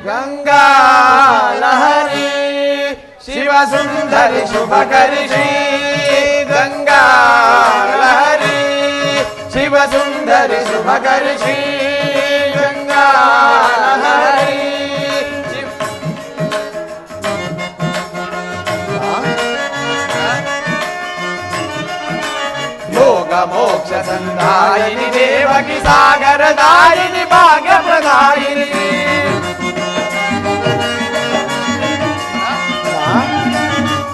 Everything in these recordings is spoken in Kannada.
गंगा लहरी शिव सुंदरी शुभकरी श्री गंगा लहरी शिव सुंदरी शुभकरी श्री गंगा लहरी योग मोक्ष संधायिनी देवकी सागर दायिनी भाग्य प्रदायिनी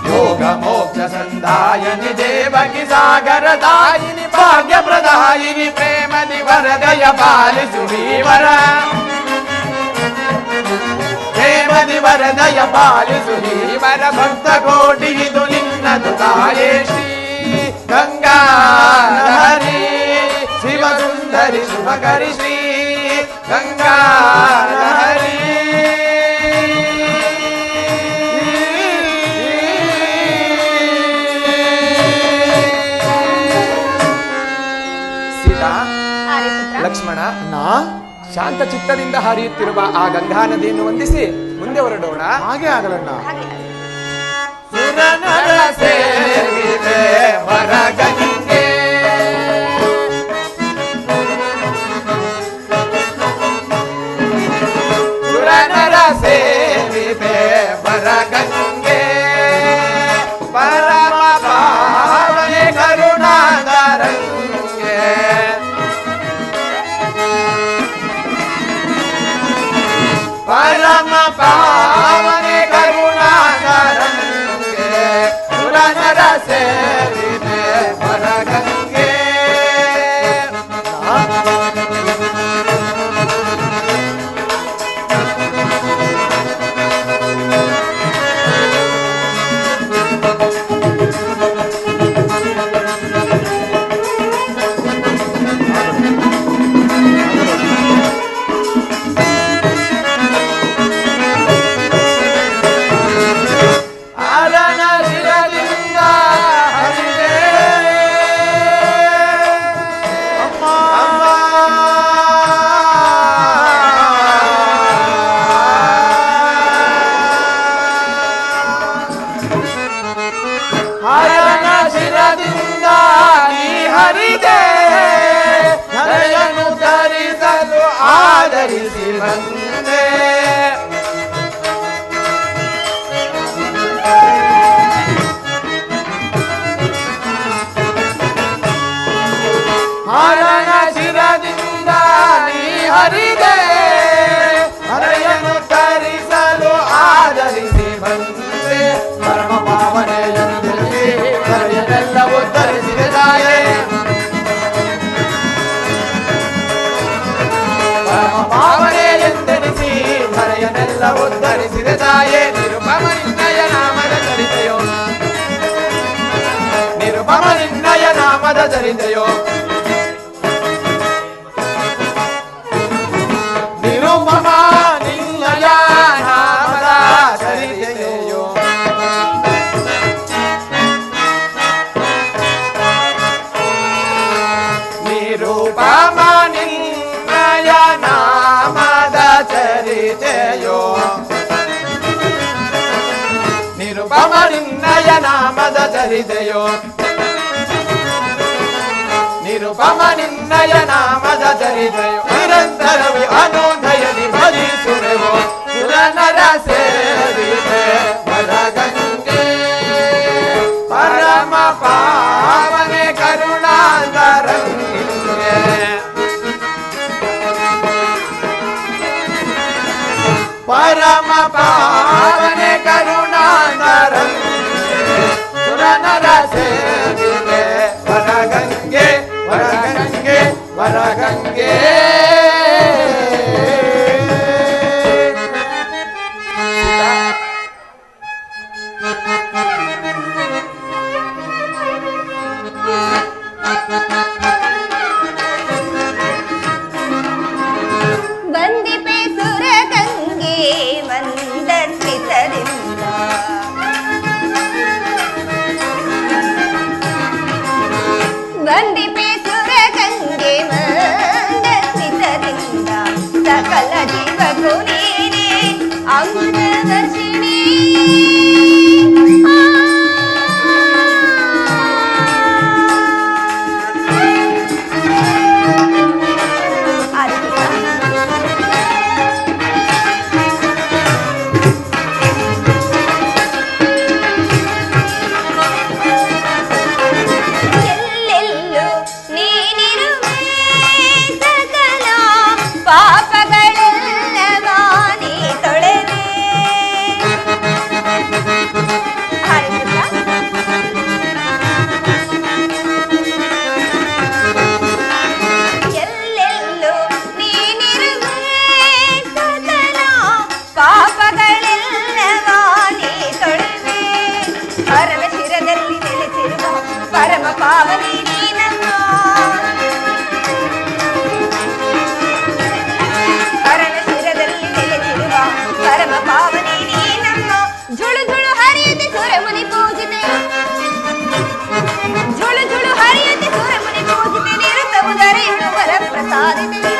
योग मोक्ष संधायिनी देवकी सागर दायिनी भाग्य प्रदायिनी प्रेम दिवर दय पालिसु वीवर प्रेम दिवर दय पालिसु वीवर भक्त कोटि निन्न ताये श्री गंगा लहरी शिव सुंदरी शुभकरी श्री गंगा लहरी ಸೀತಾ ಲಕ್ಷ್ಮಣ ಶಾಂತ ಚಿತ್ತದಿಂದ ಹರಿಯುತ್ತಿರುವ ಆ ಗಂಗಾ ನದಿಯನ್ನು ವಂದಿಸಿ ಮುಂದೆ ಹೊರಡೋಣ. ಹಾಗೆ ಆಗಲಣ್ಣ. ಸುರನರ ಸೇರಿದೆ ವರಗಂಗೆ ಸುರನರ ಸೇರಿದೆ ವರಗಂಗೆ ಪರಮ ಪಾವನೆ ಕರುಣಾಧರಂಗೆ ಪರಮ ಪಾವನೆ ಕರುಣಾಧರಂಗೆ ಸುರನರ ಸೇರಿದೆ ವರಗಂಗೆ ಹರನ ಶಿರದಿಂದ ನೀ ಹರಿದೆ ಹರೆಯನ್ನು ಧರಿಸಲು ಆಧರಿಸಿ ಬಂದೆ ಹರನ ಶಿರದಿಂದ ನೀ ಹರಿದೆ ಹರೆಯನ್ನು ಧರಿಸಲು ಆಧರಿಸಿ ಬಂದೆ ಪರಮ ಪಾವನೆ ಉದ್ಧರಿಸಿದೆ ತಾಯೇ ಪರಮ ಪಾವನೆ ಎಂದೆನಿಸಿ ಧರೆಯನ್ನೆಲ್ಲ ಉದ್ಧರಿಸಿದೆ ತಾಯೇ ನಿರುಪಮ ನಿನ್ನಯ ನಾಮದ ಚರಿತೆಯೋ ನಿರುಪಮ ನಿನ್ನಯ ನಾಮದ ಚರಿತೆಯೋ ನಿರುಪಮ ನಿನ್ನಯ ನಾಮದ ಚರಿತೆಯೋ ನಿರುಪಮ ನಿನ್ನಯ ನಾಮದ ಚರಿತೆಯೋ ನಿರುಪಮ ನಿನ್ನಯ ನಾಮದ ಚರಿತೆಯೋ ನಿರುಪಮ ನಿನ್ನಯ ನಾಮದ ಚರಿತೆಯೋ ನಿರಂತರವೇ ಅನುದಯದಿ ಭಜಿಸುವೆವೋ ಸುರನರ ಸೇರಿದೆ ವರಗಂಗೆ ಪರಮ ಪಾವನೆ ಕರುಣಾಧರಂಗೆ ಪರಮ ಪಾವನೆ ಕರುಣಾಧರಂಗೆ ಸುರನರ ಸೇರಿದೆ ವರಗಂಗೆ ವರಗಂಗೆ ವರಗಂಗೆ ಬಂದಿಪೆ ಸುರಗಂಗೆ ಮಂದರ್ಪಿತರಿಂದ ಹರವ ಶಿರದಲ್ಲಿ ನೆಲೆಸಿರುವ ಪರಮ ಪಾವನಿ ನೀನನ್ನು ಹರವ ಶಿರದಲ್ಲಿ ನೆಲೆಸಿರುವ ಪರಮ ಪಾವನಿ ನೀನನ್ನು ಜುಳು ಜುಳು ಹರಿಯದೆ ಸುರಮುನಿ ಪೂಜಿತೆ ಜುಳು ಜುಳು ಹರಿಯದೆ ಸುರಮುನಿ ಪೂಜಿತೆ ನಿರತವು ದರೆಯುಳು ವರ ಪ್ರಸಾದಿತೆ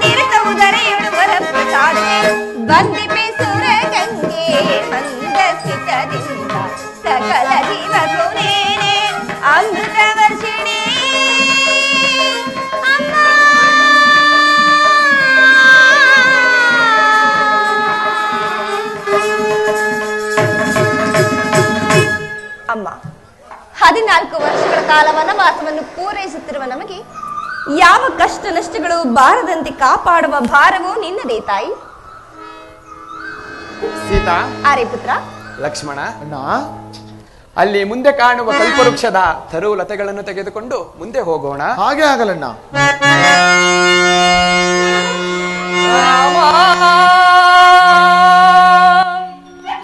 ನಿರತವು ದರೆಯುಳು ವರ ಪ್ರಸಾದಿತೆ ಬಂದಿಪೆ ಸುರ ಗಂಗೆ ಮಂದಸ್ಥಿತದಿಂದ ಸಕಲ ಜೀವಕ್ಕೂ ನೀನೆ ಅಮೃತ ವರ್ಷಿಣಿ ಅಮ್ಮ ಅಮ್ಮ 14 ವರ್ಷಗಳ ಕಾಲ ವನವಾಸವನ್ನು ಪೂರೈಸುತ್ತಿರುವ ನಮಗೆ ಯಾವ ಕಷ್ಟ ನಷ್ಟಗಳು ಬಾರದಂತೆ ಕಾಪಾಡುವ ಭಾರವೂ ನಿನ್ನದೇ ತಾಯಿ. ಸೀತಾ, ಆರೆ ಪುತ್ರ. ಲಕ್ಷ್ಮಣ, ಅಲ್ಲಿ ಮುಂದೆ ಕಾಣುವ ಕಲ್ಪವೃಕ್ಷದ ತರು ಲತೆಗಳನ್ನು ತೆಗೆದುಕೊಂಡು ಮುಂದೆ ಹೋಗೋಣ. ಹಾಗೆ ಆಗಲಣ್ಣ.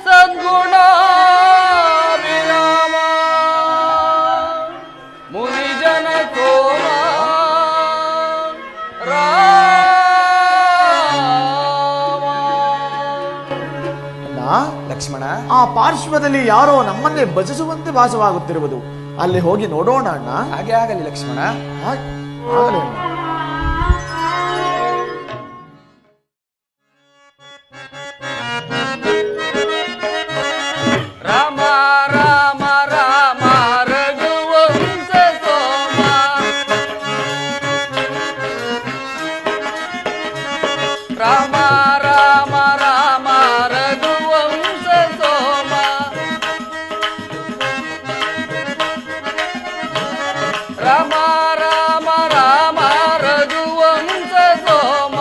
ಸದ್ಗುಣ ವಿರಾಮ ಮುನಿಜನ ಕೋಮ ಲಕ್ಷ್ಮಣ, ಆ ಪಾರ್ಶ್ವದಲ್ಲಿ ಯಾರೋ ನಮ್ಮನ್ನೇ ಭಜಿಸುವಂತೆ ಭಾಸವಾಗುತ್ತಿರುವುದು. ಅಲ್ಲಿ ಹೋಗಿ ನೋಡೋಣ ಅಣ್ಣ. ಹಾಗೆ ಆಗಲಿ ಲಕ್ಷ್ಮಣ. ಆಗಲಿ ಅಣ್ಣ. ರಾಮ ರಾಮ ರಾಮ ರಘುವಂಶ ಸೋಮ ರಾಮ ರಾಮ ರಾಮ ರಘುವಂಶ ಸೋಮ ರಾಮ ರಾಮ ರಾಮ ರಘುವಂಶ ಸೋಮ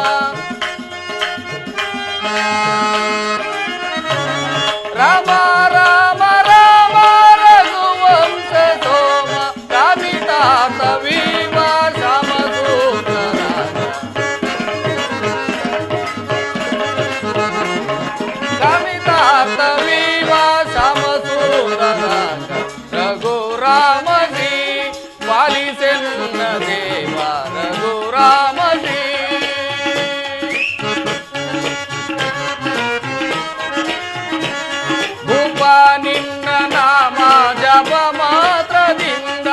ರಾಮ ರಾಮ ರಾಮ ರಘುವಂಶ ಸೋಮ ಕಾಮಿತಾರ್ಥ ವೀಮ ಶ್ಯಾಮಸೂತ್ರ ಕಾಮಿತಾರ್ಥ ವೀಮ ಶ್ಯಾಮಸೂತ್ರ ರಘು ರಾಮ ಶ್ರೀ ಪಾಲಿಸೆನ್ನ ದೇವ ರಘು ರಾಮ ಶ್ರೀ ಭೂಪ ನಿನ್ನ ನಾಮ ಜಪ ಮಾತ್ರದಿಂದ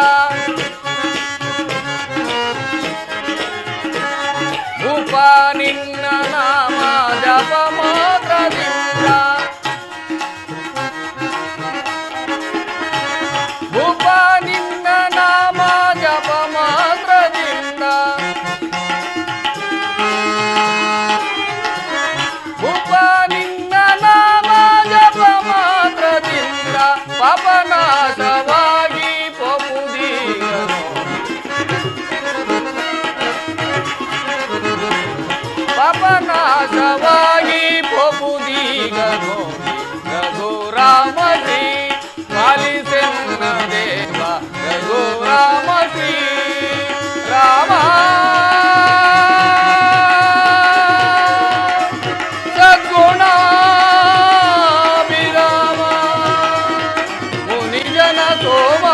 ಭೂಪ ನಿನ್ನ ನಾಮ ಜಪ ಮಾತ್ರದಿಂದ ಭೂಪ ನಿನ್ನ ನಾಮ ಜಪ ಮಾತ್ರದಿಂದ ಭೂಪ ನಿನ್ನ ನಾಮ ಜಪ ಮಾತ್ರದಿಂದ ಪಾಪನಾಶವಾಗಿ ಪಪುದೀರನು ಪಾಪನಾಶವಾಗಿ ಪಪುದೀಗನು ರಘು ರಾಮ ಶ್ರೀ ಪಾಲಿಸೆನ್ನ ದೇವ ರಘು ರಾಮ ಶ್ರೀ ರಾಮ ಸದ್ಗುಣ ವಿರಾಮ ಮುನಿಜನ ಸೋಮ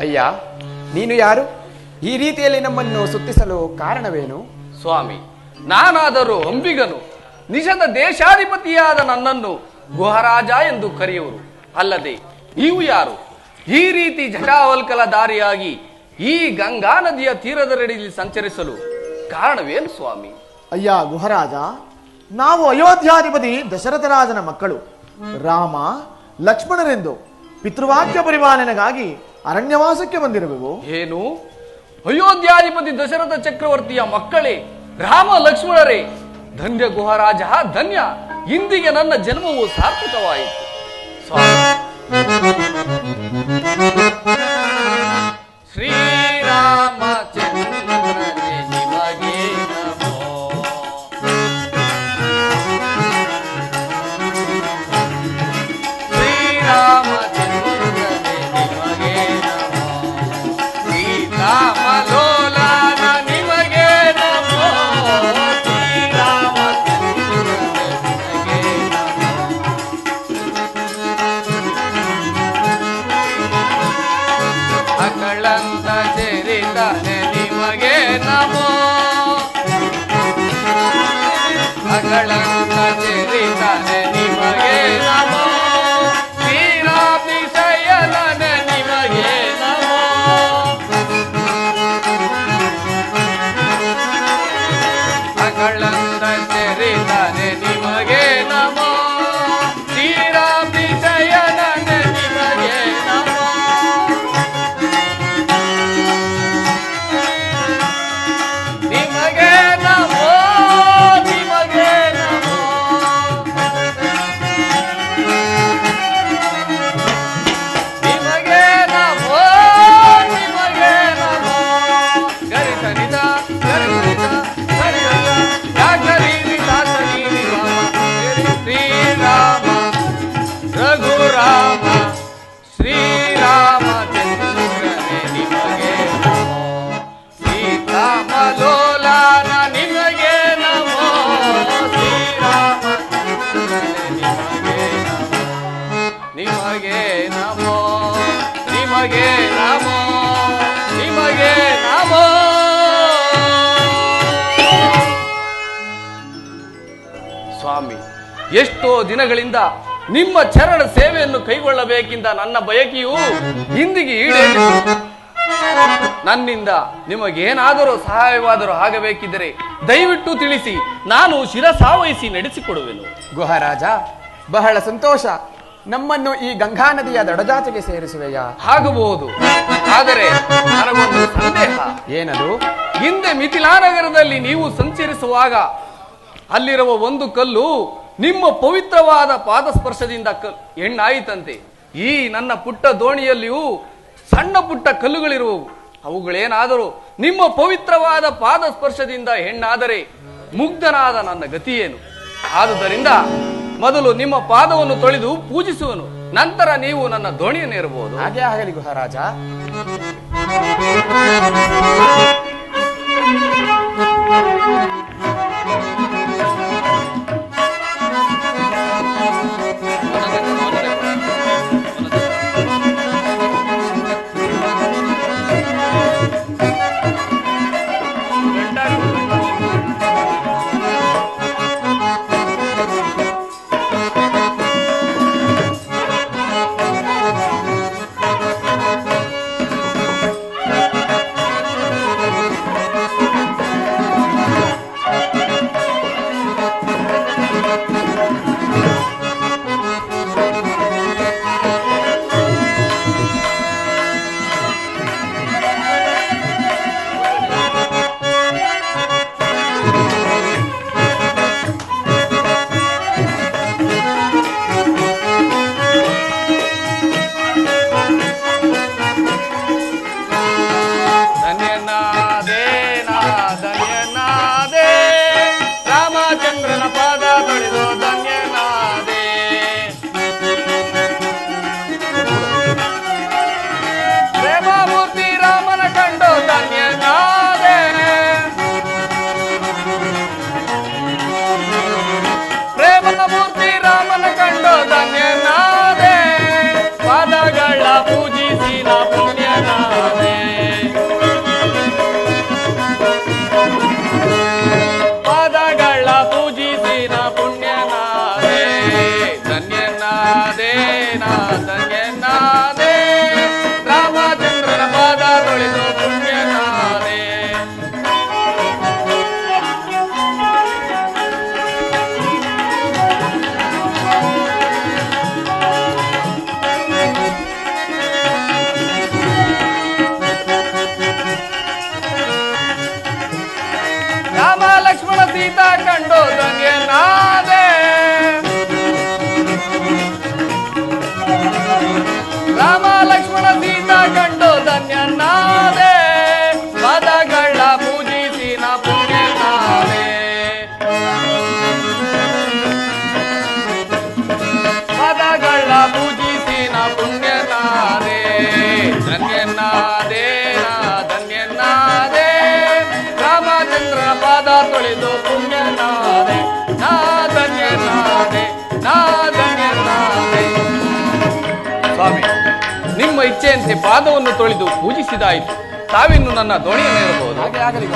ಅಯ್ಯ, ನೀನು ಯಾರು? ಈ ರೀತಿಯಲ್ಲಿ ನಮ್ಮನ್ನು ಸುತ್ತಿಸಲು ಕಾರಣವೇನು? ಸ್ವಾಮಿ, ನಾನಾದರೂ ಅಂಬಿಗನು. ನಿಜದ ದೇಶಾಧಿಪತಿಯಾದ ನನ್ನನ್ನು ಗುಹರಾಜ ಎಂದು ಕರೆಯುವರು. ಅಲ್ಲದೆ ನೀವು ಯಾರು? ಈ ರೀತಿ ಜಟಾವಲ್ಕಲ ದಾರಿಯಾಗಿ ಈ ಗಂಗಾ ನದಿಯ ತೀರದರೆಡೆಯಲ್ಲಿ ಸಂಚರಿಸಲು ಕಾರಣವೇನು ಸ್ವಾಮಿ? ಅಯ್ಯ ಗುಹರಾಜ, ನಾವು ಅಯೋಧ್ಯಾಧಿಪತಿ ದಶರಥರಾಜನ ಮಕ್ಕಳು. ರಾಮ ಲಕ್ಷ್ಮಣರೆಂದು ಪಿತೃವಾಕ್ಯ ಪರಿಪಾಲನೆಗಾಗಿ ಅರಣ್ಯವಾಸಕ್ಕೆ ಬಂದಿರುವೆವು. ಏನು? ಅಯೋಧ್ಯಾಧಿಪತಿ ದಶರಥ ಚಕ್ರವರ್ತಿಯ ಮಕ್ಕಳೇ ರಾಮ ಲಕ್ಷ್ಮಣರೇ? ಧನ್ಯ ಗುಹರಾಜ ಧನ್ಯ. ಇಂದಿಗೆ ನನ್ನ ಜನ್ಮವು ಸಾರ್ಥಕವಾಯಿತು ಸ್ವಾಮಿ. ಶ್ರೀರಾಮಚಂದ್ರನೇ ಶಿವಗೆ ನಮೋ. ಅಗಳನ್ನ ಸೇರಿತಾನೆ ನಿಮಗೆ ನಮೋ ಕ್ಷೀರಾಭಿಷಯನ ನಿಮಗೆ ನಮೋ ಅಗಳನ್ನ ಸೇರಿತಾನೆ ನಿಮಗೆ ನಮೋ ಕ್ಷೀರಾಭಿಷಯನ ನಿಮಗೆ ನಮೋ ನಿಮಗೆ ನಮೋ ನಿಮಗೆ ನಮೋ ನಿಮಗೆ ನಮೋ ನಿಮಗೆ ನಮೋ ಗರಿತನಿದ ಗರಿತನಿದ ಗರಿತನಿದ ಯಾಕರೀರಿ ದಾಸರೀರಿ ಶ್ರೀರಾಮ ರಘುರಾಮ ಶ್ರೀರಾಮಚಂದ್ರನೇ ನಿಮಗೆ ನಮೋ ಸೀತಾಮಲೋಲಾನ ನಿಮಗೆ ನಮೋ ಶ್ರೀರಾಮಚಂದ್ರನೇ ನಿಮಗೆ ನಮೋ ನಿಮಗೆ ನಮೋ ನಿಮಗೆ ನಮೋ ಸ್ವಾಮಿ, ಎಷ್ಟೋ ದಿನಗಳಿಂದ ನಿಮ್ಮ ಚರಣ ಸೇವೆಯನ್ನು ಕೈಗೊಳ್ಳಬೇಕೆಂದ ನನ್ನ ಬಯಕೆಯು ಇಂದಿಗೆ ಈಡೇರಿತು. ನನ್ನಿಂದ ನಿಮಗೇನಾದರೂ ಸಹಾಯವಾದರೂ ಆಗಬೇಕಿದ್ದರೆ ದಯವಿಟ್ಟು ತಿಳಿಸಿ, ನಾನು ಶಿರಸಾವಹಿಸಿ ನಡೆಸಿಕೊಡುವೆನು. ಗುಹರಾಜ, ಬಹಳ ಸಂತೋಷ. ನಮ್ಮನ್ನು ಈ ಗಂಗಾ ನದಿಯ ದಡಜಾತಿಗೆ ಸೇರಿಸುವೆಯಾ? ಆಗಬಹುದು, ಆದರೆ ನನಗೊಂದು ಸಂದೇಹ. ಏನದು? ಹಿಂದೆ ಮಿಥಿಲಾನಗರದಲ್ಲಿ ನೀವು ಸಂಚರಿಸುವಾಗ ಅಲ್ಲಿರುವ ಒಂದು ಕಲ್ಲು ನಿಮ್ಮ ಪವಿತ್ರವಾದ ಪಾದಸ್ಪರ್ಶದಿಂದ ಹೆಣ್ಣಾಯಿತಂತೆ. ಈ ನನ್ನ ಪುಟ್ಟ ದೋಣಿಯಲ್ಲಿಯೂ ಸಣ್ಣ ಪುಟ್ಟ ಕಲ್ಲುಗಳಿರುವವು. ಅವುಗಳೇನಾದರೂ ನಿಮ್ಮ ಪವಿತ್ರವಾದ ಪಾದಸ್ಪರ್ಶದಿಂದ ಹೆಣ್ಣಾದರೆ ಮುಗ್ಧನಾದ ನನ್ನ ಗತಿಯೇನು? ಆದುದರಿಂದ ಮೊದಲು ನಿಮ್ಮ ಪಾದವನ್ನು ತೊಳೆದು ಪೂಜಿಸುವನು, ನಂತರ ನೀವು ನನ್ನ ದೋಣಿಯನ್ನೇರಬಹುದು. ಹಾಗೆ ಆಗಲಿ ಗುಹರಾಜ. ಇಚ್ಛೆಯಂತೆ ಪಾದವನ್ನು ತೊಳೆದು ಪೂಜಿಸಿದಾಯಿತು. ತಾವಿನ್ನು ನನ್ನ ದೋಣಿಯನ್ನೇರಬಹುದು. ಹಾಗೆ ಆಗಲಿ.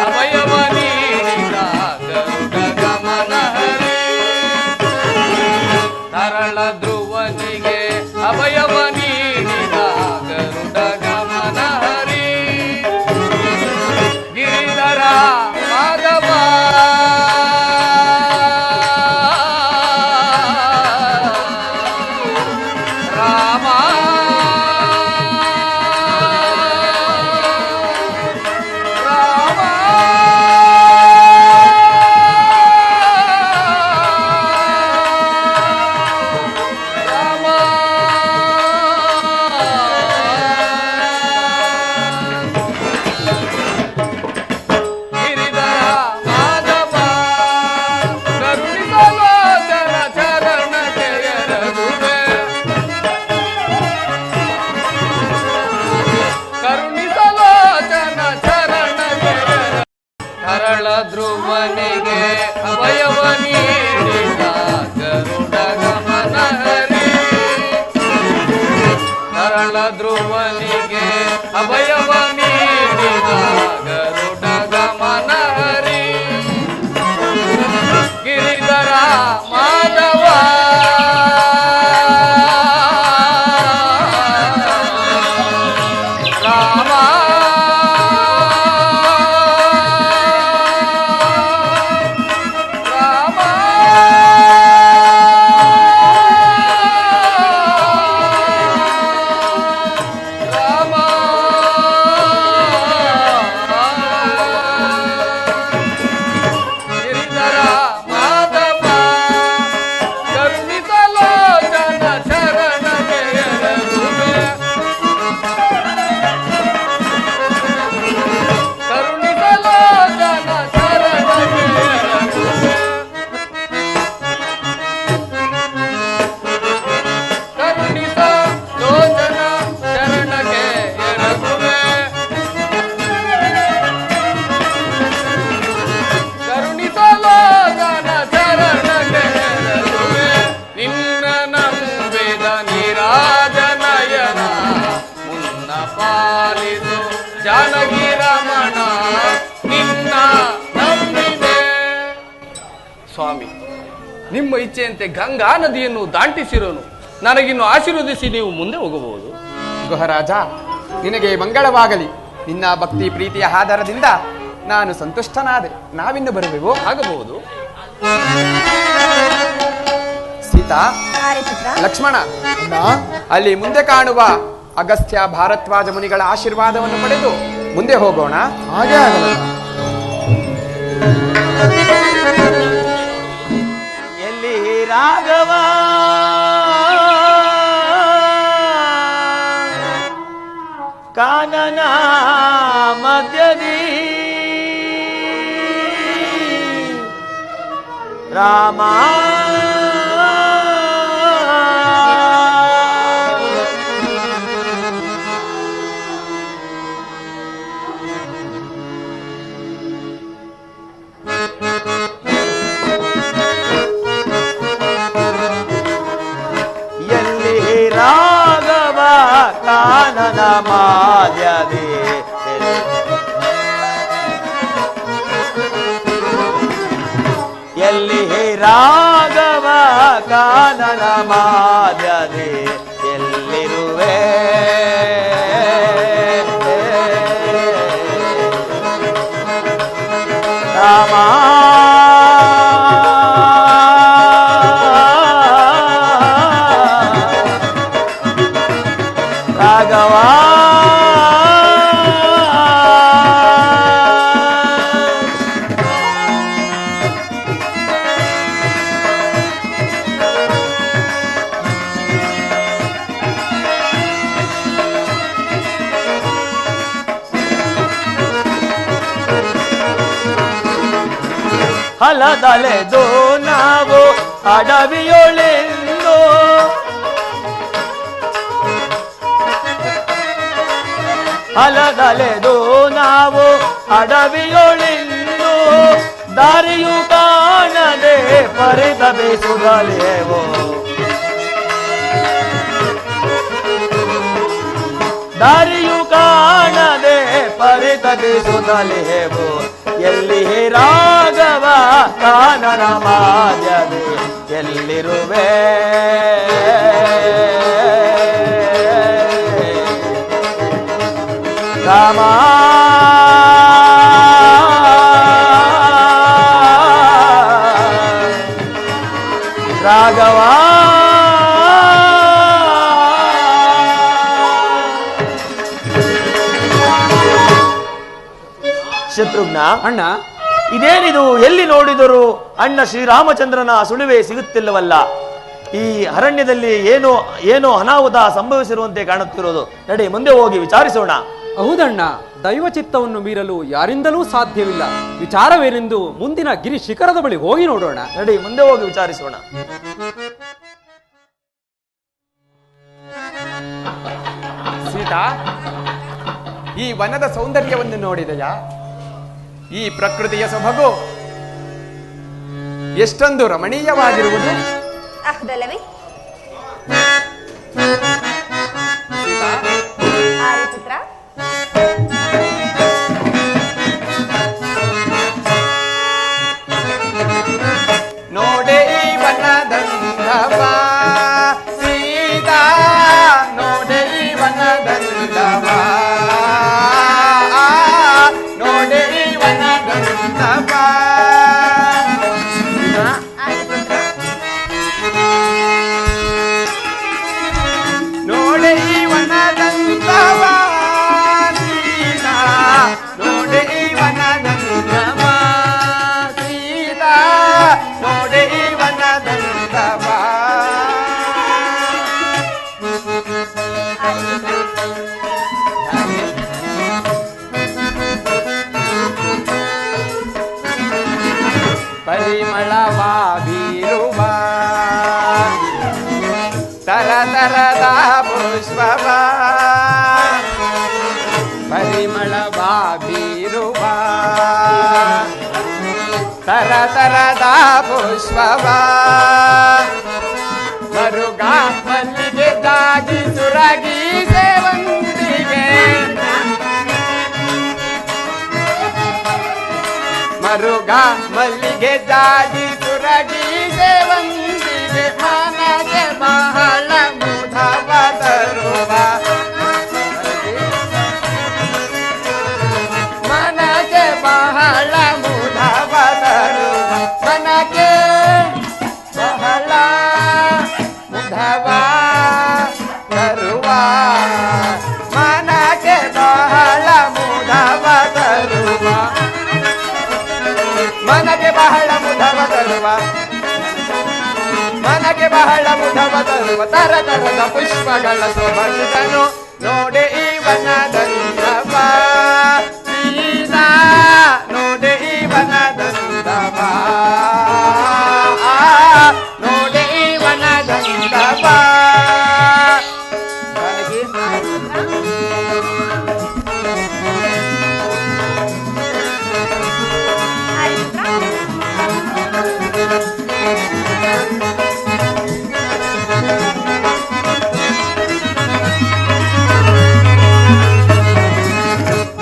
ಅಭಯವ ನೀಡಿದ ಗರುಡ ಗಮನ ಹರಿ ತರಳ ಧ್ರುವನಿಗೆ ಅಭಯವ ನೀಡಿದ ಗರುಡ ಗಮನ ಹರಿ ಗಿರಿಧರ ಮಾಧವ ರಾಮ ಧ್ರುವನಿಗೆ ಅಭಯವ ನೀಡಿದ ಗರುಡ ಗಮನ ಹರಿ ತರಳ ಧ್ರುವನಿಗೆ ಅಭಯವ ನೀಡಿದ ಗರುಡ ಗಮನ ಹರಿ ಗಿರಿಧರ ಮಾಧವ ರಾಮ ಜಾನಕಿ ರಮಣ ನಿನ್ನ ನಂಬಿದೆ. ಸ್ವಾಮಿ, ನಿಮ್ಮ ಇಚ್ಛೆಯಂತೆ ಗಂಗಾ ನದಿಯನ್ನು ದಾಟಿಸಿರೋನು. ನನಗಿನ್ನು ಆಶೀರ್ವದಿಸಿ ನೀವು ಮುಂದೆ ಹೋಗಬಹುದು. ಗುಹರಾಜ, ನಿನಗೆ ಮಂಗಳವಾಗಲಿ. ನಿನ್ನ ಭಕ್ತಿ ಪ್ರೀತಿಯ ಆಧಾರದಿಂದ ನಾನು ಸಂತುಷ್ಟನಾದೆ. ನಾವಿನ್ನು ಬರುವೆವು. ಆಗಬಹುದು. ಸೀತಾ, ಕಾರ್ಯಚಿತ್ರ ಲಕ್ಷ್ಮಣ, ಅಣ್ಣ, ಅಲ್ಲಿ ಮುಂದೆ ಕಾಣುವ ಅಗಸ್ತ್ಯ ಭಾರದ್ವಾಜ ಮುನಿಗಳ ಆಶೀರ್ವಾದವನ್ನು ಪಡೆದು ಮುಂದೆ ಹೋಗೋಣ. ಹಾಗೆ ಆಗಲ್ಲ. ಎಲ್ಲಿ ರಾಘವ ಕಾನನ ಮಧ್ಯದಿ ರಾಮ ರಾಘವ ಕಾನನ ಮಾದ್ಯದಿ ಎಲ್ಲಿ ರಾಘವ ಕಾನನ ಮಾದ್ಯದಿ ಎಲ್ಲಿರುವೆ ರಾಮ ಹಲದಲೆದು ನಾವು ಅಡವಿಯೊಳೆಂದು ಹಲದಲೆದು ನಾವು ಅಡವಿಯೊಳೆಂದು ದಾರಿಯು ಕಾಣದೆ ಪರಿತಪಿಸುತ್ತಲೇವೋ ದಾರಿಯು ಕಾಣದೆ ಪರಿತಪಿಸುತ್ತಲೇವು ಎಲ್ಲಿ ರಾಘವ ಕಾನನ ಮಾಧ್ಯಮೆ ಎಲ್ಲಿರುವೆ ರಾಮ ರಾಘವ ಶತ್ರುಘ್ನ ಅಣ್ಣ, ಇದೇನಿದು? ಎಲ್ಲಿ ನೋಡಿದರೂ ಅಣ್ಣ ಶ್ರೀರಾಮಚಂದ್ರನ ಸುಳಿವೆ ಸಿಗುತ್ತಿಲ್ಲವಲ್ಲ. ಈ ಅರಣ್ಯದಲ್ಲಿ ಏನೋ ಏನೋ ಅನಾಹುತ ಸಂಭವಿಸಿರುವಂತೆ ಕಾಣುತ್ತಿರುವುದು. ನಡೆ, ಮುಂದೆ ಹೋಗಿ ವಿಚಾರಿಸೋಣ. ಹೌದಣ್ಣ, ದೈವಚಿತ್ತವನ್ನು ಮೀರಲು ಯಾರಿಂದಲೂ ಸಾಧ್ಯವಿಲ್ಲ. ವಿಚಾರವೇನೆಂದು ಮುಂದಿನ ಗಿರಿ ಶಿಖರದ ಬಳಿ ಹೋಗಿ ನೋಡೋಣ. ನಡಿ, ಮುಂದೆ ಹೋಗಿ ವಿಚಾರಿಸೋಣ. ಸೀತಾ, ಈ ವನದ ಸೌಂದರ್ಯವನ್ನು ನೋಡಿದೆಯಾ? ಈ ಪ್ರಕೃತಿಯ ಸೊಬಗು ಎಷ್ಟೊಂದು ರಮಣೀಯವಾಗಿರುವುದು. ಹೌದಲ್ಲವೇ? ಸೀತಾ, ಆರ್ಯಪುತ್ರ, ನೋಡೆ ಈ ವನದಂದವ ಸೀತಾ, ನೋಡೆ ಈ ವನದಂದವ, ನೋಡೆ ಈ ವನದಂದವ. ಆರ್ಯಪುತ್ರ, ನೋಡೆ ಈ ವನದಂದವ ಸೀತಾ, ನೋಡೆ ಈ ವನದಂದವ ಸೀತಾ, ನೋಡೆ ಈ ವನದಂದವ. ಪರಿಮಳವ ಬೀರುವ ತರ ತರದ ಪುಷ್ಪವ, ಪರಿಮಳವ ಬೀರುವ ತರ ತರದ ಪುಷ್ಪವ, ಮರುಗ ಮಲ್ಲಿಗೆ ದಾಗಿ ಸುರಗಿ ಸೇವಂತಿಗೆ, ಮರುಗ ಮಲ್ಲಿಗೆ ಜಾಜಿ ಸುರಗಿ ಸೇವಂತಿಗೆ, ಮನಗೆ ಬಹಳ ಮುದವ ತರುವ, ಮನಗೆ ಬಹಳ ಮುದವ ತರುವ, ಮನಗೆ ಬಹಳ ಮುದವ ತರುವ, ಮನಗೆ ಬಹಳ ಮುದವ ತರುವ, ಮನಗೆ ಬಹಳ ಮುದವ ತರುವ, ಮನಗೆ ಬಹಳ ಮುದವ ತರುವ, ತರ ತರದ ಪುಷ್ಪಗಳ ಸೊಬಗನು ನೋಡೆ ಈ ವನದಂದವ ಸೀತಾ, ನೋಡೆ ಈ ವನದಂದವ, ನೋಡೆ ಈ ವನದಂದವ.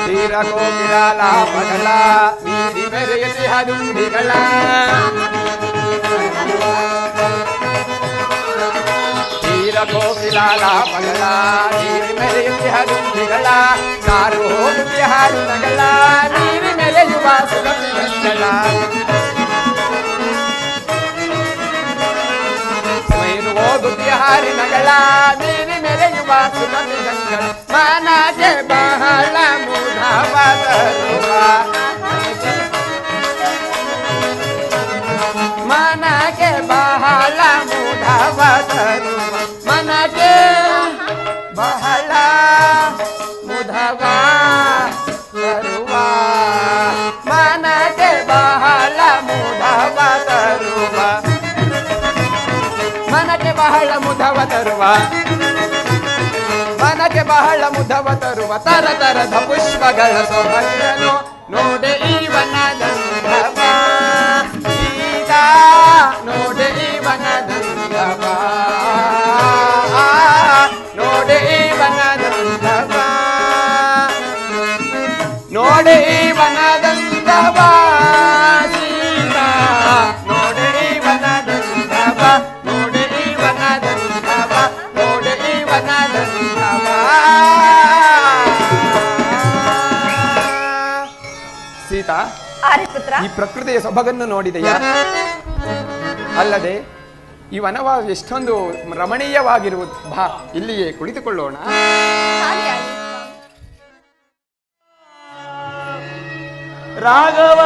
ತೀರ ಕೋಕಿಲಾಲ ಪಗಲ ನೀರಿ ಮೆರೆಯತಿ ಹದುಂಬಿಗಳ, ತೀರ ಕೋಕಿಲಾಲ ಪಗಲ ನೀರಿ ಮೆರೆಯತಿ ಹದುಂಬಿಗಳ, ಸಾರು ಹೋಗುತ್ತಿ ಹಾಡು ನಗಳ ನೀರಿ ಮೆರೆಯುವ ಸುಲಭಿಗಳ, ಮೈನು ಹೋಗುತ್ತಿ ಹಾರಿನಗಳ ನೀರಿ ಮೆರೆಯುವ ಸುಲಭಿಗಳ, ಮನಗೆ ಬಹಳ ಮುದವ ತರುವ, ಮನಗೆ ಬಹಳ ಮುದವ ತರುವ, ಮನಗೆ ಬಹಳ ಮುದವ ತರುವ, ಮನಗೆ ಬಹಳ ಮುದವ ತರುವ, ಮನಗೆ ಬಹಳ ಮುದವ ತರುವ, ಮನಗೆ ಬಹಳ ಮುದವ ತರುವ, ತರ ತರದ ಪುಷ್ಪಗಳ ಸೊಬಗನು ನೋಡೆ ಈ ವನದಂದವ ಸೀತಾ, ನೋಡೆ ಈ ವನದಂದವ, ನೋಡೆ ಈ ವನದಂದವ. ಆರ್ಯಪುತ್ರ ಈ ಪ್ರಕೃತಿಯ ಸೊಬಗನ್ನು ನೋಡಿದೆಯಾ? ಅಲ್ಲದೆ ಈ ವನವಾಸ ಎಷ್ಟೊಂದು ರಮಣೀಯವಾಗಿರುವುದು. ಬಾ, ಇಲ್ಲಿಯೇ ಕುಳಿತುಕೊಳ್ಳೋಣ. ಹಾಗೆ ಆಗಲಿ. ರಾಘವ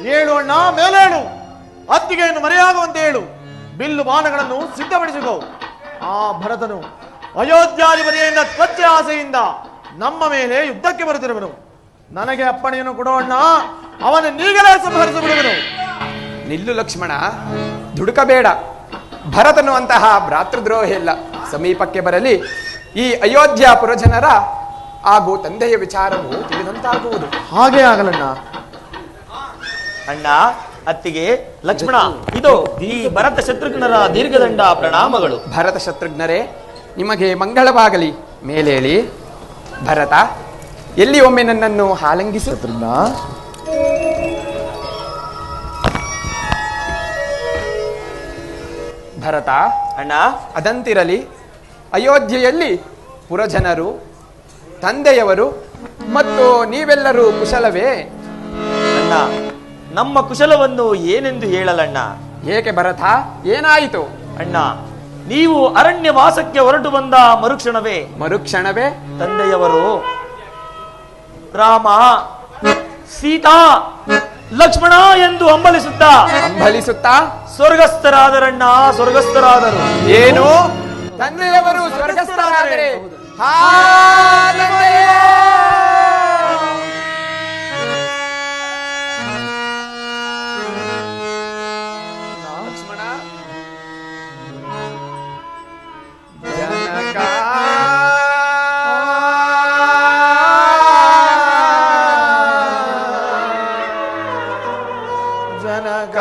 ಹೇಳು ಅಣ್ಣ, ಮೇಲೇಳು. ಅತ್ತಿಗೆಯನ್ನು ಮರೆಯಾಗುವಂತೆ ಹೇಳು. ಬಿಲ್ಲು ಬಾಣಗಳನ್ನು ಸಿದ್ಧಪಡಿಸಿಕೋ. ಆ ಭರತನು ಅಯೋಧ್ಯಾಧಿಪತಿಯಿಂದ ತ್ವಚ್ಚ ಆಸೆಯಿಂದ ನಮ್ಮ ಮೇಲೆ ಯುದ್ಧಕ್ಕೆ ಬರುತ್ತಿರುವನು. ನನಗೆ ಅಪ್ಪಣೆಯನ್ನು ಕೊಡೋಣ, ಅವನನ್ನೀಗಲೇ ಸಂಹರಿಸಿಬಿಡುವನು. ನಿಲ್ಲು ಲಕ್ಷ್ಮಣ, ದುಡುಕಬೇಡ. ಭರತನು ಅಂತಹ ಭ್ರಾತೃದ್ರೋಹಿ ಇಲ್ಲ. ಸಮೀಪಕ್ಕೆ ಬರಲಿ, ಈ ಅಯೋಧ್ಯಾಪುರ ಜನರ ಹಾಗೂ ತಂದೆಯ ವಿಚಾರವು ತಿಳಿದಂತಾಗುವುದು. ಹಾಗೆ ಆಗಲಣ್ಣ. ಅಣ್ಣ, ಅತ್ತಿಗೆ, ಲಕ್ಷ್ಮಣ, ಇದು ಈ ಭರತ ಶತ್ರುಘ್ನರ ದೀರ್ಘದಂಡ ಪ್ರಣಾಮಗಳು. ಭರತ ಶತ್ರುಘ್ನರೇ, ನಿಮಗೆ ಮಂಗಳವಾಗಲಿ. ಮೇಲೇಳಿ. ಭರತ, ಎಲ್ಲಿ ಒಮ್ಮೆ ನನ್ನನ್ನು ಆಲಿಂಗಿಸು. ಭರತ, ಅಣ್ಣ, ಅದಂತಿರಲಿ. ಅಯೋಧ್ಯೆಯಲ್ಲಿ ಪುರಜನರು, ತಂದೆಯವರು ಮತ್ತು ನೀವೆಲ್ಲರೂ ಕುಶಲವೇ? ಅಣ್ಣ, ನಮ್ಮ ಕುಶಲವನ್ನು ಏನೆಂದು ಹೇಳಲಣ್ಣ. ಏಕೆ ಭರತ, ಏನಾಯಿತು? ಅಣ್ಣ, ನೀವು ಅರಣ್ಯ ವಾಸಕ್ಕೆ ಹೊರಟು ಬಂದ ಮರುಕ್ಷಣವೇ ತಂದೆಯವರು ರಾಮ, ಸೀತಾ, ಲಕ್ಷ್ಮಣ ಎಂದು ಅಂಬಲಿಸುತ್ತಾ ಸ್ವರ್ಗಸ್ಥರಾದರಣ್ಣ, ಸ್ವರ್ಗಸ್ಥರಾದರು. ಏನು? ತಂದೆಯವರು ಸ್ವರ್ಗಸ್ಥರಾದರೆ ಲಕ್ಷ್ಮಣ, ಜನಕ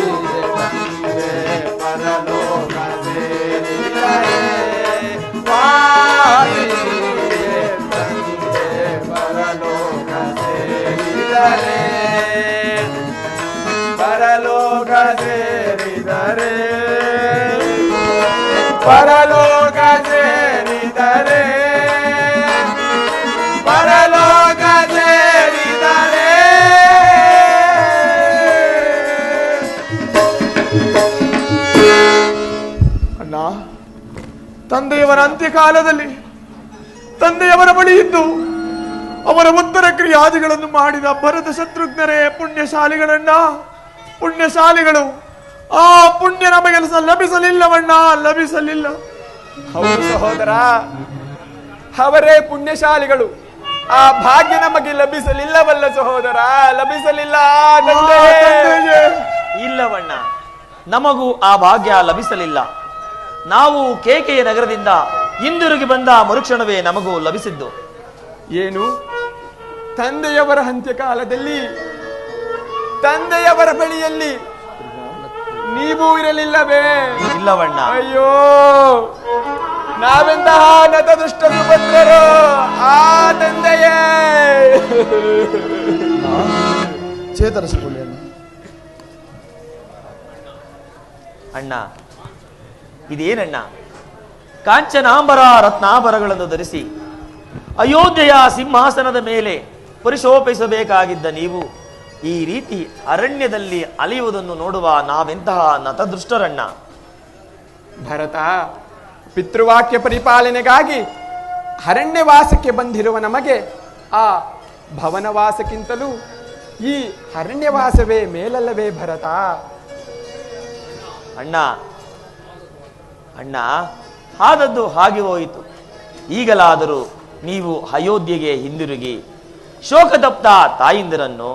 ಪರಲೋಕ ಸೇರಿದರೆ ತಂದೆ ಪರಲೋಕ ಸೇರಿದರೆ ಪರಲೋಕ ಸೇರಿದರೆ ಪರಲೋಕ ಸೇರಿದರೆ ಅಣ್ಣ, ತಂದೆಯವರ ಅಂತ್ಯಕಾಲದಲ್ಲಿ ತಂದೆಯವರ ಬಳಿ ಇದ್ದು ಅವರ ಉತ್ತರ ಕ್ರಿಯಾದಿಗಳನ್ನು ಮಾಡಿದ ಭರತ ಶತ್ರುಘ್ನರೇ ಪುಣ್ಯಶಾಲಿಗಳಣ್ಣ, ಪುಣ್ಯಶಾಲಿಗಳು. ಆ ಪುಣ್ಯ ನಮಗೆ ಲಭಿಸಲಿಲ್ಲವಣ್ಣ, ಲಭಿಸಲಿಲ್ಲ. ಹೌದು ಸಹೋದರ, ಅವರೇ ಪುಣ್ಯಶಾಲಿಗಳು. ಆ ಭಾಗ್ಯ ನಮಗೆ ಲಭಿಸಲಿಲ್ಲವಲ್ಲ ಸಹೋದರ, ಲಭಿಸಲಿಲ್ಲ. ಇಲ್ಲವಣ್ಣ, ನಮಗೂ ಆ ಭಾಗ್ಯ ಲಭಿಸಲಿಲ್ಲ. ನಾವು ಕೇಕೆಯ ನಗರದಿಂದ ಹಿಂದಿರುಗಿ ಬಂದ ಮರುಕ್ಷಣವೇ ನಮಗೂ ಲಭಿಸಿದ್ದು. ಏನು ತಂದೆಯವರ ಅಂತ್ಯಕಾಲದಲ್ಲಿ ತಂದೆಯವರ ಬಳಿಯಲ್ಲಿ ನೀವು ಇರಲಿಲ್ಲವೇ? ಇಲ್ಲವಣ್ಣ. ಅಯ್ಯೋ, ನಾವೆಂತಹ ನತದುಷ್ಟ ಸುಪುತ್ರರು. ಆ ತಂದೆಯೇ ಚೇತರಿಸಿಕೊಳ್ಳಿ ಅಣ್ಣ. ಅಣ್ಣ, ಇದೇನಣ್ಣ? ಕಾಂಚನಾಂಬರ ರತ್ನಾಭರಗಳನ್ನು ಧರಿಸಿ ಅಯೋಧ್ಯೆಯ ಸಿಂಹಾಸನದ ಮೇಲೆ ಪರಿಶೋಭಿಸಬೇಕಾಗಿದ್ದ ನೀವು ಈ ರೀತಿ ಅರಣ್ಯದಲ್ಲಿ ಅಲೆಯುವುದನ್ನು ನೋಡುವ ನಾವೆಂತಹ ನತದೃಷ್ಟರಣ್ಣ. ಭರತ, ಪಿತೃವಾಕ್ಯ ಪರಿಪಾಲನೆಗಾಗಿ ಅರಣ್ಯವಾಸಕ್ಕೆ ಬಂದಿರುವ ನಮಗೆ ಆ ಭವನವಾಸಕ್ಕಿಂತಲೂ ಈ ಅರಣ್ಯವಾಸವೇ ಮೇಲಲ್ಲವೇ ಭರತ? ಅಣ್ಣ ಅಣ್ಣ ಆದದ್ದು ಹಾಗೆ ಹೋಯಿತು. ಈಗಲಾದರೂ ನೀವು ಅಯೋಧ್ಯೆಗೆ ಹಿಂದಿರುಗಿ ಶೋಕತಪ್ತ ತಾಯಿಂದಿರನ್ನು,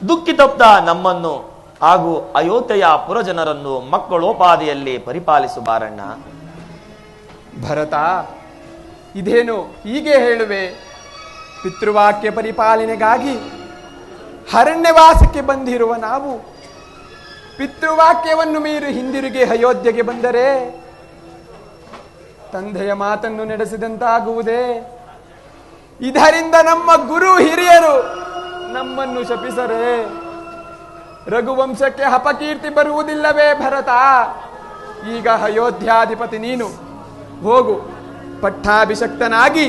ದುಃಖಿತಪ್ತ ನಮ್ಮನ್ನು ಹಾಗೂ ಅಯೋಧ್ಯೆಯ ಪುರಜನರನ್ನು ಮಕ್ಕಳೋಪಾದಿಯಲ್ಲಿ ಪರಿಪಾಲಿಸುಬಾರಣ್ಣ. ಭರತ, ಇದೇನು ಹೀಗೆ ಹೇಳುವೆ? ಪಿತೃವಾಕ್ಯ ಪರಿಪಾಲನೆಗಾಗಿ ಅರಣ್ಯವಾಸಕ್ಕೆ ಬಂದಿರುವ ನಾವು ಪಿತೃವಾಕ್ಯವನ್ನು ಮೀರಿ ಹಿಂದಿರುಗಿ ಅಯೋಧ್ಯೆಗೆ ಬಂದರೆ ತಂದೆಯ ಮಾತನ್ನು ನಡೆಸಿದಂತಾಗುವುದೇ? ಇದರಿಂದ ನಮ್ಮ ಗುರು ಹಿರಿಯರು ನಮ್ಮನ್ನು ಶಪಿಸರೆ ರಘುವಂಶಕ್ಕೆ ಅಪಕೀರ್ತಿ ಬರುವುದಿಲ್ಲವೇ ಭರತ? ಈಗ ಅಯೋಧ್ಯಾಧಿಪತಿ ನೀನು. ಹೋಗು, ಪಟ್ಟಾಭಿಷಕ್ತನಾಗಿ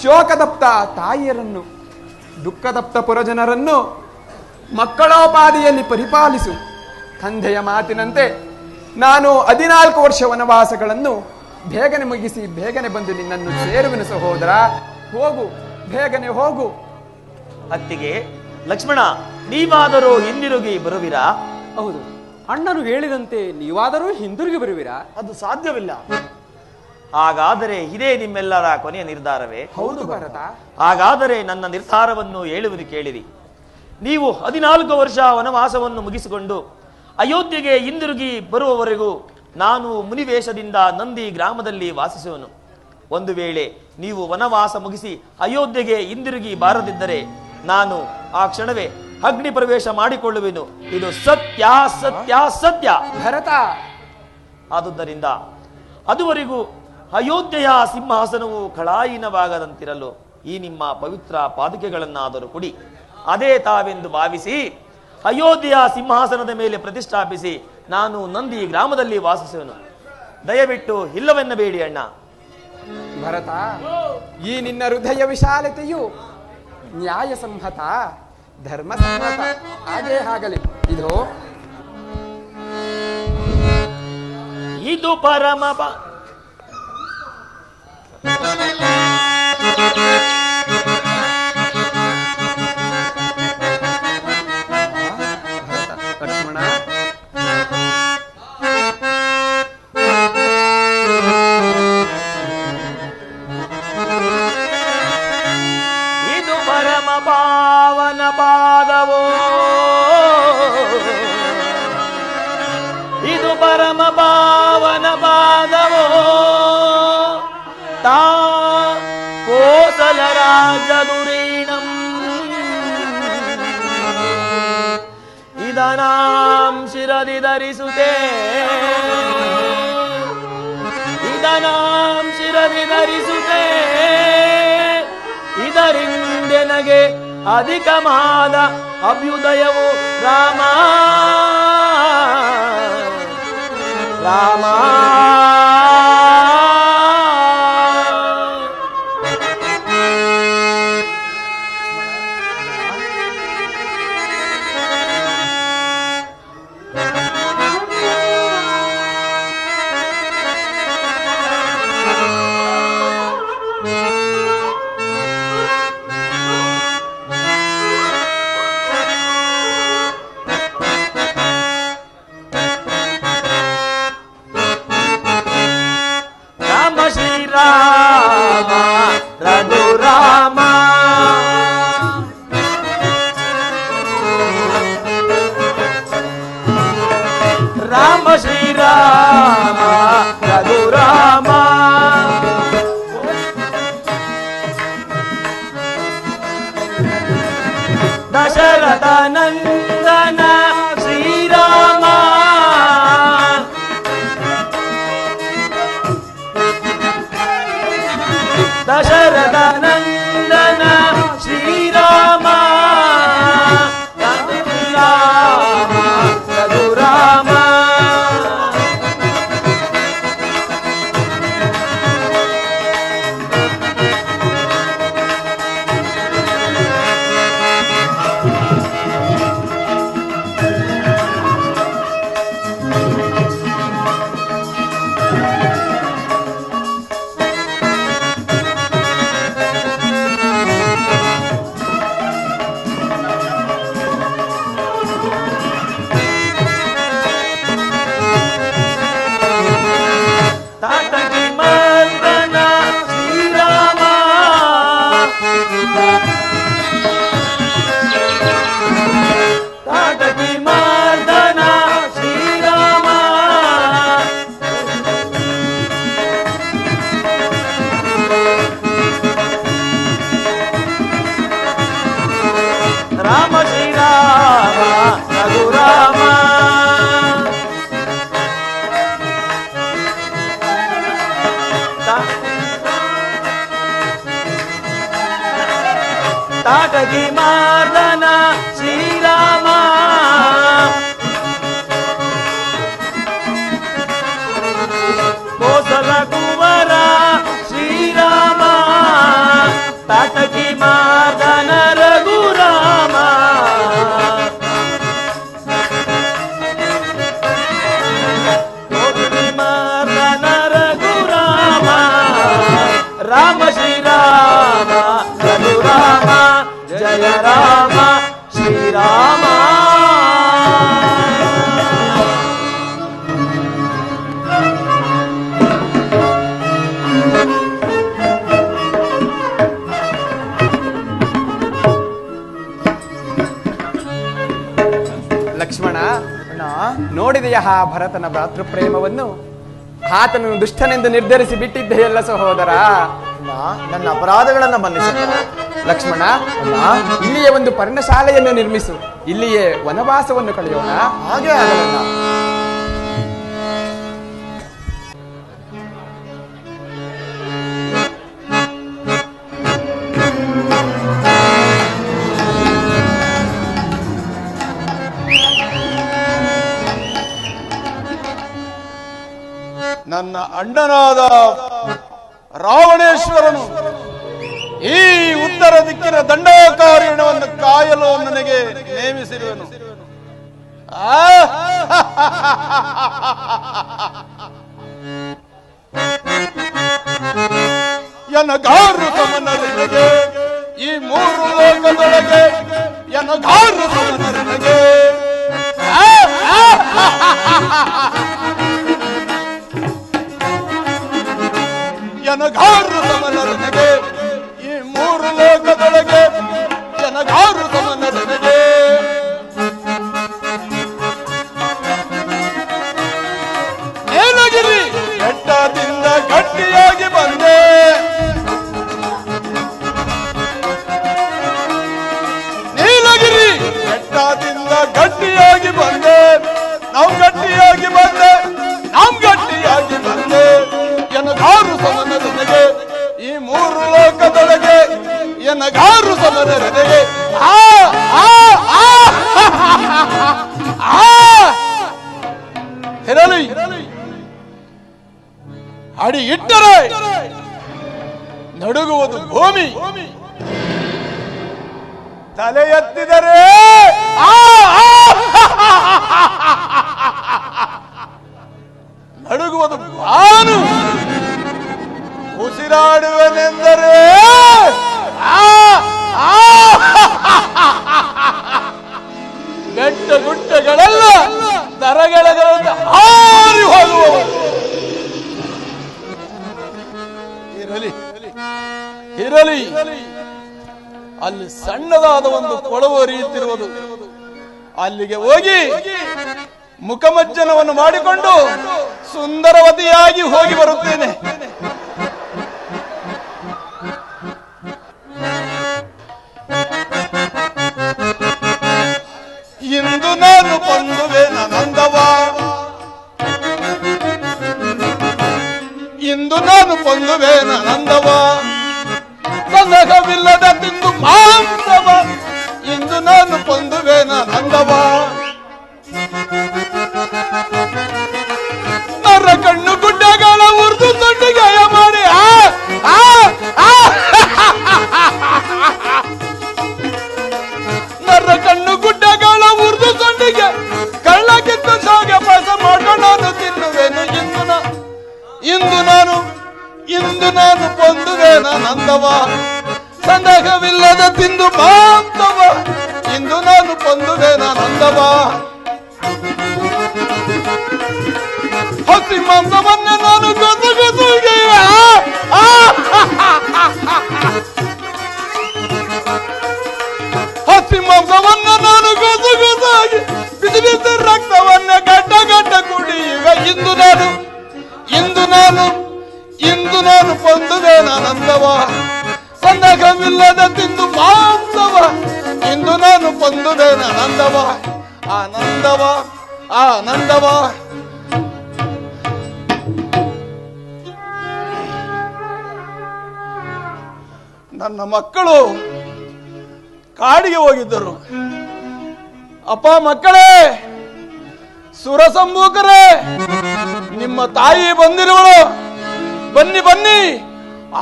ಶೋಕತಪ್ತ ತಾಯಿಯರನ್ನು, ದುಃಖತಪ್ತ ಪುರಜನರನ್ನು ಮಕ್ಕಳೋಪಾದಿಯಲ್ಲಿ ಪರಿಪಾಲಿಸು. ತಂದೆಯ ಮಾತಿನಂತೆ ನಾನು 14 ವರ್ಷ ವನವಾಸಗಳನ್ನು ಬೇಗನೆ ಮುಗಿಸಿ ಬೇಗನೆ ಬಂದು ನಿನ್ನನ್ನು ಸೇರುವೆನು ಸಹೋದರ. ಹೋಗು, ಬೇಗನೆ ಹೋಗು. ಅತ್ತಿಗೆ, ಲಕ್ಷ್ಮಣ, ನೀವಾದರೂ ಹಿಂದಿರುಗಿ ಬರುವಿರಾ? ಹೌದು, ಅಣ್ಣನು ಹೇಳಿದಂತೆ ನೀವಾದರೂ ಹಿಂದಿರುಗಿ ಬರುವಿರಾ? ಅದು ಸಾಧ್ಯವಿಲ್ಲ. ಹಾಗಾದರೆ ಇದೇ ನಿಮ್ಮೆಲ್ಲರ ಕೊನೆಯ ನಿರ್ಧಾರವೇ? ಹೌದು ಭರತ. ಹಾಗಾದರೆ ನನ್ನ ನಿರ್ಧಾರವನ್ನು ಹೇಳುವುದು ಕೇಳಿರಿ. ನೀವು 14 ವರ್ಷ ವನವಾಸವನ್ನು ಮುಗಿಸಿಕೊಂಡು ಅಯೋಧ್ಯೆಗೆ ಹಿಂದಿರುಗಿ ಬರುವವರೆಗೂ ನಾನು ಮುನಿವೇಷದಿಂದ ನಂದಿ ಗ್ರಾಮದಲ್ಲಿ ವಾಸಿಸುವನು. ಒಂದು ವೇಳೆ ನೀವು ವನವಾಸ ಮುಗಿಸಿ ಅಯೋಧ್ಯೆಗೆ ಹಿಂದಿರುಗಿ ಬಾರದಿದ್ದರೆ ನಾನು ಆ ಕ್ಷಣವೇ ಅಗ್ನಿ ಪ್ರವೇಶ ಮಾಡಿಕೊಳ್ಳುವೆನು. ಇದು ಸತ್ಯ ಸತ್ಯ ಸತ್ಯ ಭರತ, ಆದುದರಿಂದ ಅದುವರೆಗೂ ಅಯೋಧ್ಯೆಯ ಸಿಂಹಾಸನವು ಕಳಾಯಿನವಾಗದಂತಿರಲು ಈ ನಿಮ್ಮ ಪವಿತ್ರ ಪಾದುಕೆಗಳನ್ನಾದರೂ ಕೊಡಿ. ಅದೇ ತಾವೆಂದು ಭಾವಿಸಿ ಅಯೋಧ್ಯೆಯ ಸಿಂಹಾಸನದ ಮೇಲೆ ಪ್ರತಿಷ್ಠಾಪಿಸಿ ನಾನು ನಂದಿ ಗ್ರಾಮದಲ್ಲಿ ವಾಸಿಸುವೆನು. ದಯವಿಟ್ಟು ಇಲ್ಲವೆನ್ನಬೇಡಿ ಅಣ್ಣ. ಭರತ, ಈ ನಿನ್ನ ಹೃದಯ ವಿಶಾಲತೆಯು ನ್ಯಾಯಸಮ್ಮತ, ಧರ್ಮಸಮ್ಮತ. ಹಾಗೇ ಆಗಲಿ. ಇದು ಪರಮ ಲಕ್ಷ್ಮಣ, ಇದು ಪರಮ ಪಾವನ ಪಾದವೋ, ಇದು ಪರಮ ಪಾವನ ಪಾದವೋ, ತಾ ಕೋಸಲ ರಾಜದುರೀಣಂ ಇದನಾಂ ಶಿರದಿ ಧರಿಸುತ್ತೆ, ಇದನಾಂ ಶಿರದಿ ಧರಿಸುತ್ತೆ. ಇದರಿಂದೆನಗೆ ಅಧಿಕವಾದ ಅಭ್ಯುದಯವು ರಾಮ ರಾಮ. ಶ್ರೀರಾಮ ರಘುರಾಮ ರಾಮ ದಶರಥ ನಂದನ ಶ್ರೀರಾಮ ರಾಮ ರಘುರಾಮ. ತಾಟಕಿ ಮರ್ದನ ಶ್ರೀರಾಮ ತಾಟಕಿ ಮರ್ದನ ಶ್ರೀರಾಮ ರಾಮ ಶ್ರೀರಾಮ ರಘುರಾಮ. ತಾಟಕಿ ಮಾರ್ದನ ಶ್ರೀರಾಮ ಕೋಸಲ ಕುವರ ಶ್ರೀರಾಮ ತಾಟಕಿ ಮಾರ್ದನ ರಘುರಾಮ. ಕೋಸಲಿ ಮಾರ್ದನ ರಘುರಾಮ ರಾಮ ಶ್ರೀರಾಮ ರಘುರಾಮ ಜಯ ರಾಮ ಶ್ರೀರಾಮ. ಲಕ್ಷ್ಮಣ, ಅಣ್ಣ, ನೋಡಿದೆಯ ಆ ಭರತನ ಭ್ರಾತೃಪ್ರೇಮವನ್ನು? ಆತನನ್ನು ದುಷ್ಟನೆಂದು ನಿರ್ಧರಿಸಿ ಬಿಟ್ಟಿದ್ದೆಯಲ್ಲ ಸಹೋದರ. ಅಣ್ಣ, ನನ್ನ ಅಪರಾಧಗಳನ್ನ ಮನ್ನಿಸಣ್ಣ. ಲಕ್ಷ್ಮಣ, ಇಲ್ಲಿಯೇ ಒಂದು ಪರ್ಣಶಾಲೆಯನ್ನು ನಿರ್ಮಿಸು. ಇಲ್ಲಿಯೇ ವನವಾಸವನ್ನು ಕಳೆಯೋಣ. ಹಾಗೆ ಆಗಲಣ್ಣ. ನನ್ನ ಅಣ್ಣನಾದ ರಾವಣೇಶ್ವರನು ಈ ಉತ್ತರ ದಿಕ್ಕಿನ ದಂಡಕಾರಣ್ಯವನ್ನು ಕಾಯಲು ನನಗೆ ನೇಮಿಸಿರುವನು. ಎನಗಾರು ಸಮನರಿಗೆ ಈ ಮೂರು ಲೋಕದೊಳಗೆ ಎನಗಾರು ಸಮನರಿಗೆ ಎನಗಾರು ಸಮನರಿಗೆ ಈ ಮೂರು ಲೋಕದೊಳಗೆ ಎನಗಾರು ಸಮನರಿಗೆ ನೀಲಗಿರಿ ಬೆಟ್ಟದಿಂದ ಗಟ್ಟಿಯಾಗಿ ಬಂದೆ. ನೀಲಗಿರಿ ಬೆಟ್ಟದಿಂದ ಗಟ್ಟಿಯಾಗಿ ಬಂದೆ. ನಾವು ಗಟ್ಟಿಯಾಗಿ ಬಂದೆ. ಎನಗಾರು ಸಮನರಿಗೆ ಈ ಮೂರು ಲೋಕದೊಳಗೆ ಎನಗಾರು ಸಮನರಿಗೆ ಇರಲಿ. ಅಡಿ ಇಟ್ಟರೆ ನಡುಗುವುದು ಭೂಮಿ, ತಲೆ ಎತ್ತಿದರೆ ನಡುಗುವುದು ಬಾನು. ಉಸಿರಾಡುವನೆಂದರೆ ಬೆಟ್ಟ ಗುಡ್ಡಗಳೆಲ್ಲ ದರಗಳೆಗಳಿಂದ ಹಾರಿ ಹೋಗುವವು. ಇರಲಿ ಇರಲಿ, ಅಲ್ಲಿ ಸಣ್ಣದಾದ ಒಂದು ಕೊಳವು ಹರಿಯುತ್ತಿರುವುದು. ಅಲ್ಲಿಗೆ ಹೋಗಿ ಮುಖಮಜ್ಜನವನ್ನು ಮಾಡಿಕೊಂಡು ಸುಂದರವತಿಯಾಗಿ ಹೋಗಿ ಬರುತ್ತೇನೆ. ಇಂದು ನಾನು ಬಂದುವೆ ನಂದವ, ಇಂದು ನಾನು ಬಂದುವೆ ನಂದವ, ಸಂದೇಹವಿಲ್ಲದ ತಿಂದು ಮಾಂಸವ ಇಂದು ನಾನು ಪೊಂದುವೆನ ನಂದವ ನರ ಕಣ್ಣು ಗುಡ್ಡಗಳ ಉರ್ದು ತೊಟ್ಟಿಗೆಯ ಮಾಡಿ ನರ ಕಣ್ಣು ಗುಡ್ಡಗಳ ಉರ್ದು ತೊಟ್ಟಿಗೆ ಕಳ್ಳ ಕಿತ್ತು ಸಾಗೆ ಪಾಸ ಮಾಡ ನಾನು ತಿನ್ನುವೆನು ಇಂದು ನಾನು ಪೊಂದುವೆನ ನಂದವ ಸಂದೇಹವಿಲ್ಲದ ತಿಂದು ಮಾಂಸವ ಇಂದು ನಾನು ಪೊಂದುವೆನ ನಂದವ ಹಸಿ ಮಾಂಸವನ್ನ ನಾನು ಗೊಸುಗೆ ಹಸಿ ಮಾಂಸವನ್ನ ನಾನು ಗೊಸುಗಿ ಬಿಸಿ ಬಿಸಿ ರಕ್ತವನ್ನ ಗಡ್ಡ ಕುಡಿ ಈಗ ಇಂದು ನಾನು ಪೊಂದುವೆನ ನಂದವ ಸಂದೇಹವಿಲ್ಲದ ತಿಂದು ಮಾಂಸವ ಇಂದು ನಾನು ಪೊಂದುವೆನ ನಂದವ ಆನಂದವ ನನ್ನ ಮಕ್ಕಳು ಕಾಡಿಗೆ ಹೋಗಿದ್ದರು. ಅಪ್ಪ ಮಕ್ಕಳೇ, ಸುರಸಂಬೂಕರೇ, ನಿಮ್ಮ ತಾಯಿ ಬಂದಿರುವಳು. ಬನ್ನಿ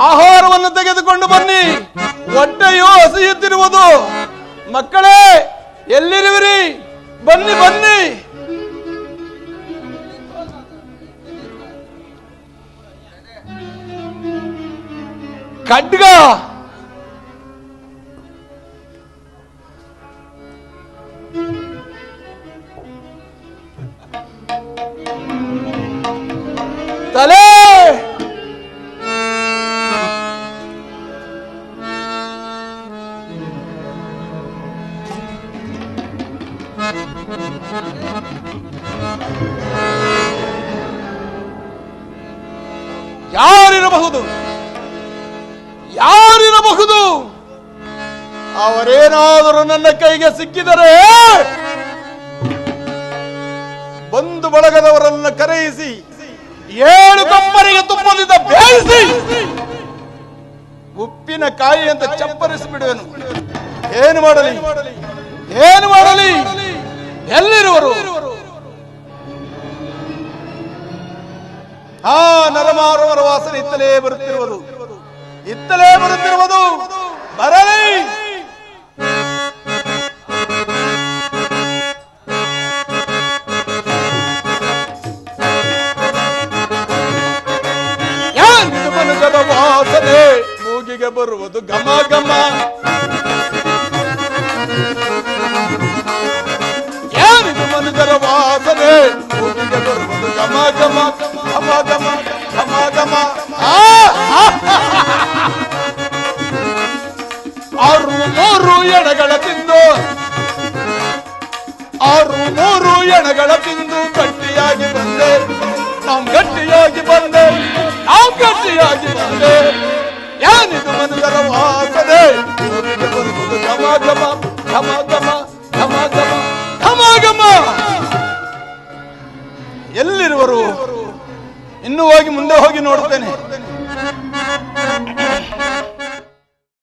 ಆಹಾರವನ್ನು ತೆಗೆದುಕೊಂಡು ಬನ್ನಿ. ಹೊಟ್ಟೆಯು ಹಸಿಯುತ್ತಿರುವುದು. ಮಕ್ಕಳೇ ಎಲ್ಲಿರುವಿರಿ? ಬನ್ನಿ ಖಡ್ಗ ತಲೆ ಯಾರಿರಬಹುದು? ಅವರೇನಾದರೂ ನನ್ನ ಕೈಗೆ ಸಿಕ್ಕಿದರೆ ಬಂಧು ಬಳಗದವರನ್ನು ಕರೆಯಿಸಿ 7 ಕೊಪ್ಪರಿಗೆ ತುಪ್ಪದಿಂದ ಬೇಯಿಸಿ ಉಪ್ಪಿನ ಕಾಯಿ ಅಂತ ಚಪ್ಪರಿಸಿ ಬಿಡುವೆನು. ಏನು ಮಾಡಲಿ? ಎಲ್ಲಿರುವರು? ನರಮಾರವರ ವಾಸನೆ ಇತ್ತಲೇ ಬರುತ್ತಿರುವುದು. ಬರಲಿ. ಮನುಜರ ವಾಸನೆ ಮೂಗಿಗೆ ಬರುವುದು ಘಮ ಘಮ. ಏನಿದು ಮನುಜರ ವಾಸನೆ ಮೂಗಿಗೆ ಬರುವುದು ಘಮ ಘಮ ಘಮ ಘಮ ಘಮ ಘಮ. 6 ಎಣಗಳ ತಿಂದು ಗಟ್ಟಿಯಾಗಿ ಬಂದೆ. ನಾವು ಗಟ್ಟಿಯಾಗಿ ಬಂದೆ. ಏನಿದು ಮನುಜರ ವಾಸನೆ ಬರುವುದು ಘಮ ಘಮ ಘಮ ಘಮ ಘಮ ಘಮ ಘಮ ಘಮ. ಎಲ್ಲಿರುವರು? ಇನ್ನು ಮುಂದೆ ಹೋಗಿ ನೋಡುತ್ತೇನೆ.